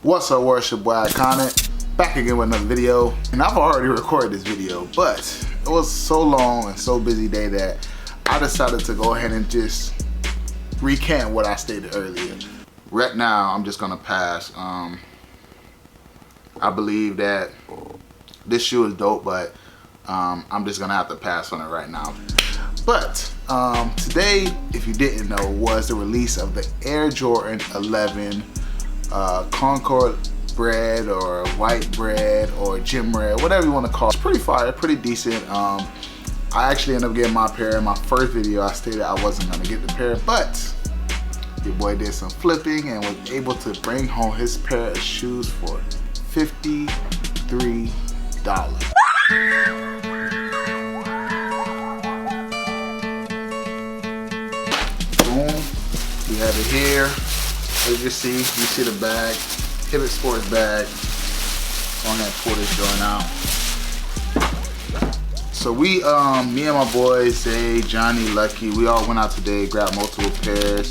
What's up, it's your boy Eyeconic, back again with another video. And I've already recorded this video, but it was so long and so busy day that I decided to go ahead and just recant what I stated earlier. Right now, I'm just gonna pass. I believe that this shoe is dope, but I'm just gonna have to pass on it right now. But today, if you didn't know, was the release of the Air Jordan 11 Concord Bred or White Bread or Gym Red, whatever you want to call it. It's pretty fire, pretty decent. I actually ended up getting my pair. In my first video, I stated I wasn't going to get the pair, but your boy did some flipping and was able to bring home his pair of shoes for $53. Boom, we have it here. As you see the bag, Hibbett Sports bag. Go ahead and pull this joint out. So we, me and my boys, Zay, Johnny, Lucky, we all went out today, grabbed multiple pairs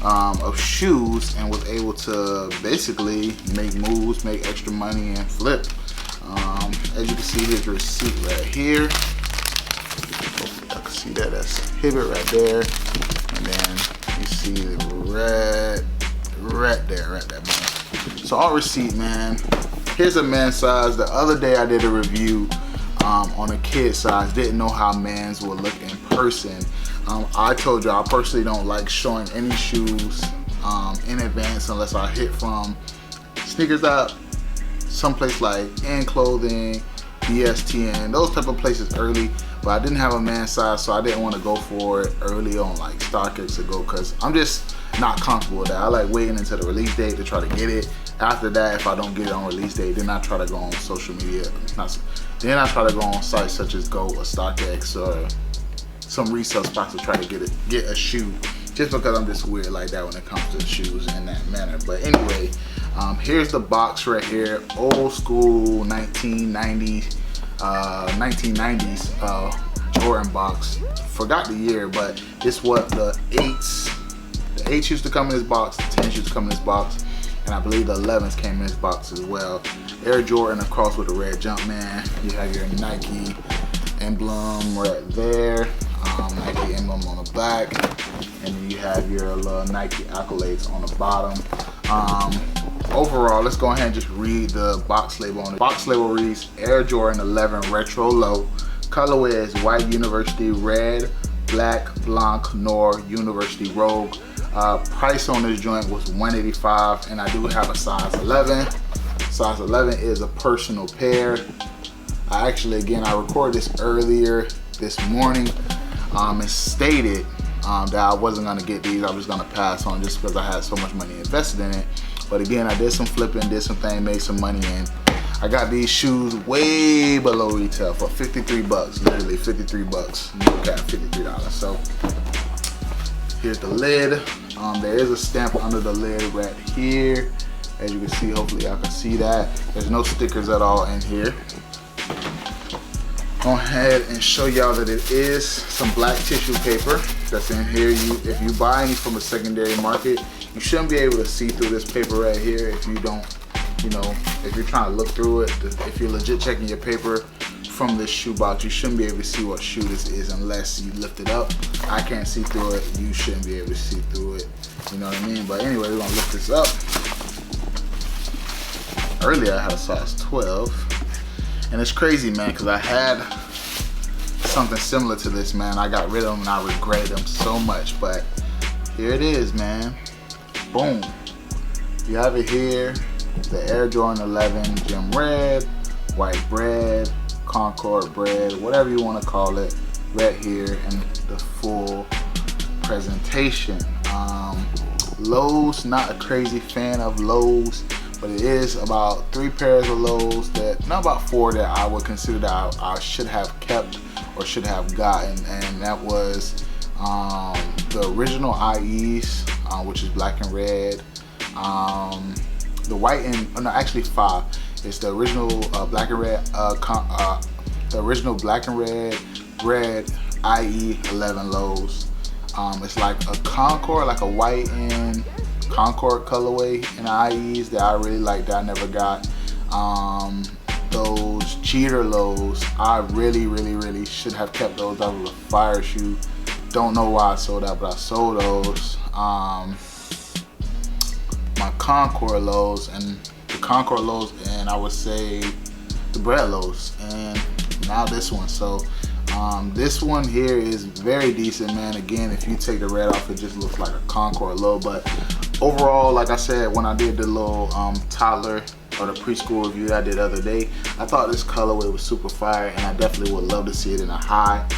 of shoes, and was able to basically make moves, make extra money, and flip. As you can see, here's the receipt right here. Hopefully I can see that. That's Hibbett right there, and then you see the red. Right there, man. So all receipt, man. Here's a men's size. The other day I did a review on a kid size. Didn't know how men's would look in person. I told you I personally don't like showing any shoes in advance unless I hit from Sneakers Up, someplace like In Clothing, BSTN, those type of places early. But I didn't have a man size, so I didn't want to go for it early on like StockX to go, because I'm just not comfortable with that. I like waiting until the release date to try to get it. After that, if I don't get it on release date, then I try to go on social media. Then I try to go on sites such as Go or StockX or some resale spots to try to get a shoe. Just because I'm just weird like that when it comes to shoes in that manner. But anyway, here's the box right here. Old school 1990s Jordan box. Forgot the year, but it's what the 8s used to come in this box, the 10s used to come in this box, and I believe the 11s came in this box as well. Air Jordan across with the red Jumpman. You have your Nike emblem right there, Nike emblem on the back, and then you have your little Nike accolades on the bottom. Overall, let's go ahead and just read the box label on it. Box label reads Air Jordan 11 Retro Low. Colorway is white University Red, black Blanc Noir University Rogue. Price on this joint was $185, and I do have a size 11. Size 11 is a personal pair. I recorded this earlier this morning and stated that I wasn't gonna get these. I was gonna pass on just because I had so much money invested in it. But again, I did some flipping, did some things, made some money, and I got these shoes way below retail for 53 bucks, literally 53 bucks. No cap, $53. So here's the lid. There is a stamp under the lid right here. As you can see, hopefully y'all can see that. There's no stickers at all in here. Go ahead and show y'all that it is some black tissue paper that's in here. If you buy any from a secondary market, you shouldn't be able to see through this paper right here if you don't, if you're trying to look through it. If you're legit checking your paper from this shoe box, you shouldn't be able to see what shoe this is unless you lift it up. I can't see through it. You shouldn't be able to see through it. You know what I mean? But anyway, we're gonna lift this up. Earlier I had a size 12. And it's crazy, man, because I had something similar to this, man. I got rid of them and I regret them so much. But here it is, man. Boom. You have it here. The Air Jordan 11 Gym Red, White Bread, Concord Bred, whatever you want to call it, right here in the full presentation. Lows, not a crazy fan of lows, but it is about 3 pairs of lows, not about 4 that I would consider that I should have kept or should have gotten, and that was the original IEs, which is black and red, the white and no, actually 5. It's the original black and red, the original black and red IE 11 lows. It's like a Concord, like a white and Concord colorway in the IEs that I really like that I never got. Those cheater lows, I really should have kept those. That was a fire shoe. Don't know why I sold that, but I sold those. My Concord lows and the Concord lows, and I would say the Bred lows, and now this one. So this one here is very decent, man. Again, if you take the red off, it just looks like a Concord low, but overall, like I said, when I did the little toddler or the preschool review that I did the other day, I thought this colorway was super fire, and I definitely would love to see it in a high.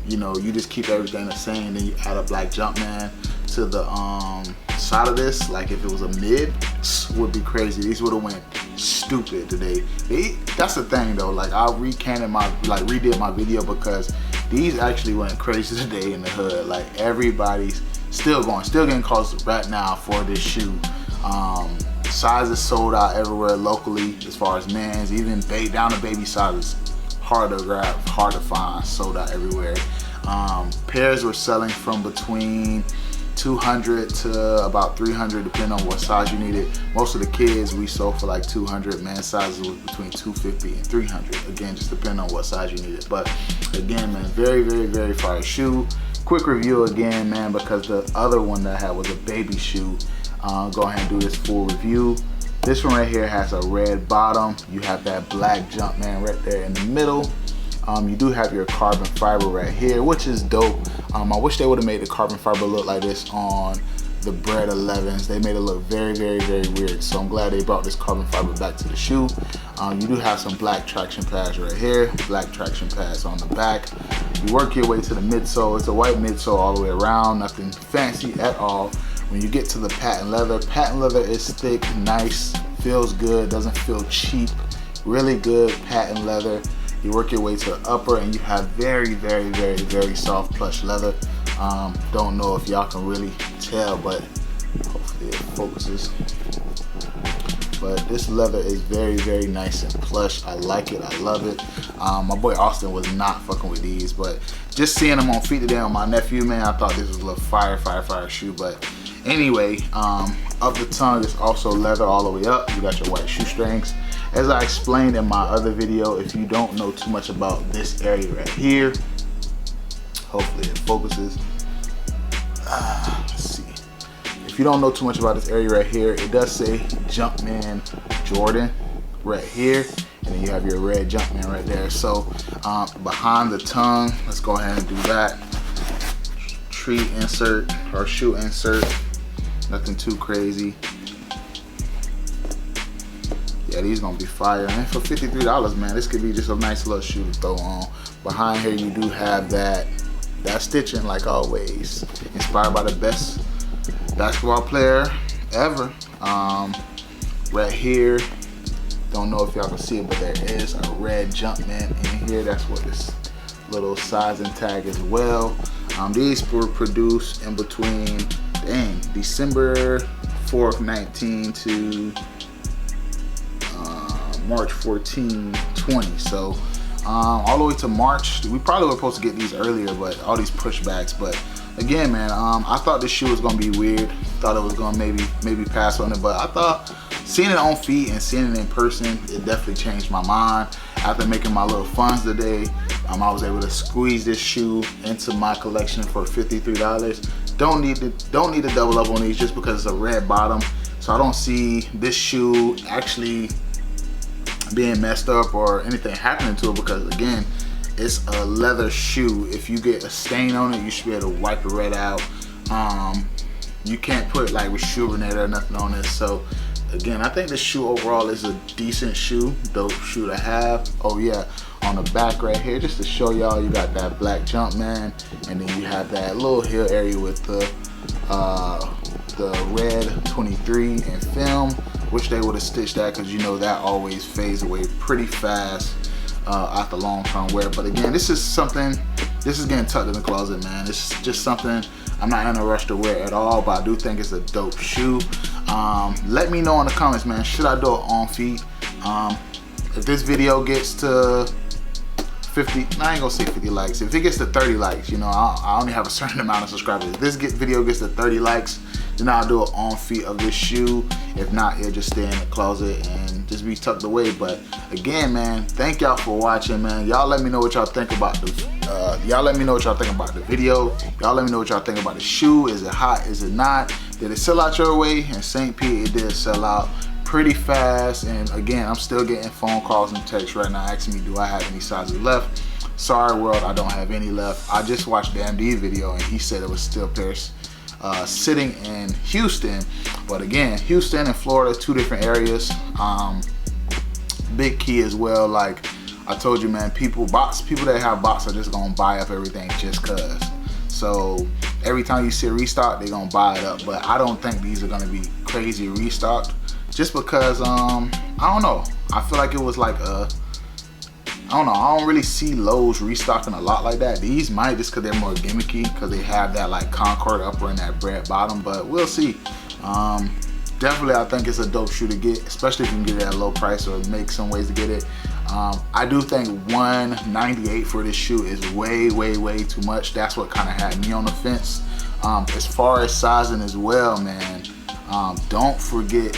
You know, you just keep everything the same, then you add a black Jumpman to the side of this. Like if it was a mid, would be crazy. These would have went stupid today. That's the thing though, like I redid my video because these actually went crazy today in the hood. Like everybody's still getting calls right now for this shoe. Sizes sold out everywhere locally as far as men's, even down to baby sizes. Hard to grab, hard to find, sold out everywhere. Pairs were selling from between 200 to about 300 depending on what size you needed. Most of the kids we sold for like 200. Man sizes was between 250 and 300. Again, just depending on what size you needed. But again, man, very fire shoe. Quick review again, man, because the other one that I had was a baby shoe. Go ahead and do this full review. This one right here has a red bottom. You have that black Jumpman right there in the middle. You do have your carbon fiber right here, which is dope. I wish they would have made the carbon fiber look like this on the Bred 11s. They made it look very weird. So I'm glad they brought this carbon fiber back to the shoe. You do have some black traction pads right here, black traction pads on the back. You work your way to the midsole. It's a white midsole all the way around, nothing fancy at all. When you get to the patent leather is thick, nice, feels good, doesn't feel cheap. Really good patent leather. You work your way to the upper and you have very soft plush leather. Don't know if y'all can really tell, but hopefully it focuses. But this leather is very nice and plush. I like it, I love it. My boy Austin was not fucking with these, but just seeing them on feet today on my nephew, man, I thought this was a little fire shoe. But anyway, up the tongue is also leather all the way up. You got your white shoestrings. As I explained in my other video, if you don't know too much about this area right here, hopefully it focuses. Let's see. If you don't know too much about this area right here, it does say Jumpman Jordan right here, and then you have your red Jumpman right there. So behind the tongue, let's go ahead and do that. Tree insert or shoe insert, nothing too crazy. Yeah, these gonna be fire. And for $53, man, this could be just a nice little shoe to throw on. Behind here, you do have that stitching, like always. Inspired by the best basketball player ever. Right here, don't know if y'all can see it, but there is a red Jumpman in here. That's what this little sizing tag as well. These were produced in between, December 4th, 19 to March 14, 20. So all the way to March. We probably were supposed to get these earlier, but all these pushbacks. But again, man, I thought this shoe was gonna be weird. Thought it was gonna maybe pass on it, but I thought seeing it on feet and seeing it in person, it definitely changed my mind. After making my little funds today, I was able to squeeze this shoe into my collection for $53. Don't need to double up on these just because it's a red bottom. So I don't see this shoe actually being messed up or anything happening to it, because again, it's a leather shoe. If you get a stain on it, you should be able to wipe it right out. You can't put like Rejuvenate or nothing on this. So again, I think this shoe overall is a decent shoe, dope shoe to have. Oh yeah, on the back right here, just to show y'all, you got that black Jumpman, and then you have that little heel area with the red 23 in film. Wish they would have stitched that, because you know that always fades away pretty fast after long-term wear. But again, this is getting tucked in the closet, man. This is just something I'm not in a rush to wear at all, but I do think it's a dope shoe. Let me know in the comments, man, should I do it on feet? If this video gets to 50, I ain't gonna say 50 likes. If it gets to 30 likes, you know, I only have a certain amount of subscribers. If this video gets to 30 likes, then I'll do an on feet of this shoe. If not, it'll just stay in the closet and just be tucked away. But again, man, thank y'all for watching, man. Y'all let me know what y'all think about the video. Y'all let me know what y'all think about the shoe. Is it hot? Is it not? Did it sell out your way? In St. Pete, it did sell out pretty fast. And again, I'm still getting phone calls and texts right now asking me, do I have any sizes left? Sorry world, I don't have any left. I just watched the MD video and he said it was still pairs sitting in Houston. But again, Houston and Florida, two different areas. Big key as well, like I told you, man, people that have box are just gonna buy up everything just cause. So every time you see a restock, they're gonna buy it up. But I don't think these are gonna be crazy restocked, just because I don't know. I feel like it was like I don't know. I don't really see Lowe's restocking a lot like that. These might, just because they're more gimmicky, because they have that like Concord upper and that Bred bottom. But we'll see. Definitely, I think it's a dope shoe to get, especially if you can get it at a low price or make some ways to get it. I do think $198 for this shoe is way too much. That's what kind of had me on the fence. As far as sizing as well, man, don't forget,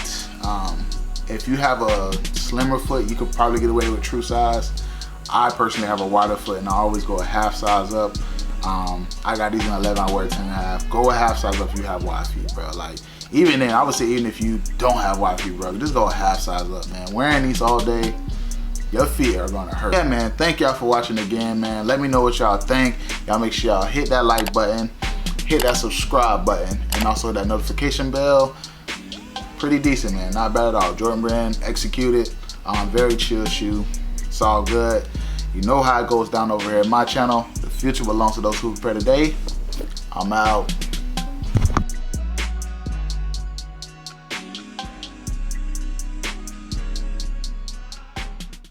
if you have a slimmer foot, you could probably get away with true size. I personally have a wider foot and I always go a half size up. I got these in 11, I wear 10.5. Go a half size up if you have wide feet, bro. Like, even then, I would say even if you don't have wide feet, bro, just go a half size up, man. Wearing these all day, your feet are gonna hurt. Yeah, man, thank y'all for watching again, man. Let me know what y'all think. Y'all make sure y'all hit that like button, hit that subscribe button, and also that notification bell. Pretty decent, man, not bad at all. Jordan Brand executed, very chill shoe. It's all good. You know how it goes down over here at my channel. The future belongs to those who prepare today. I'm out.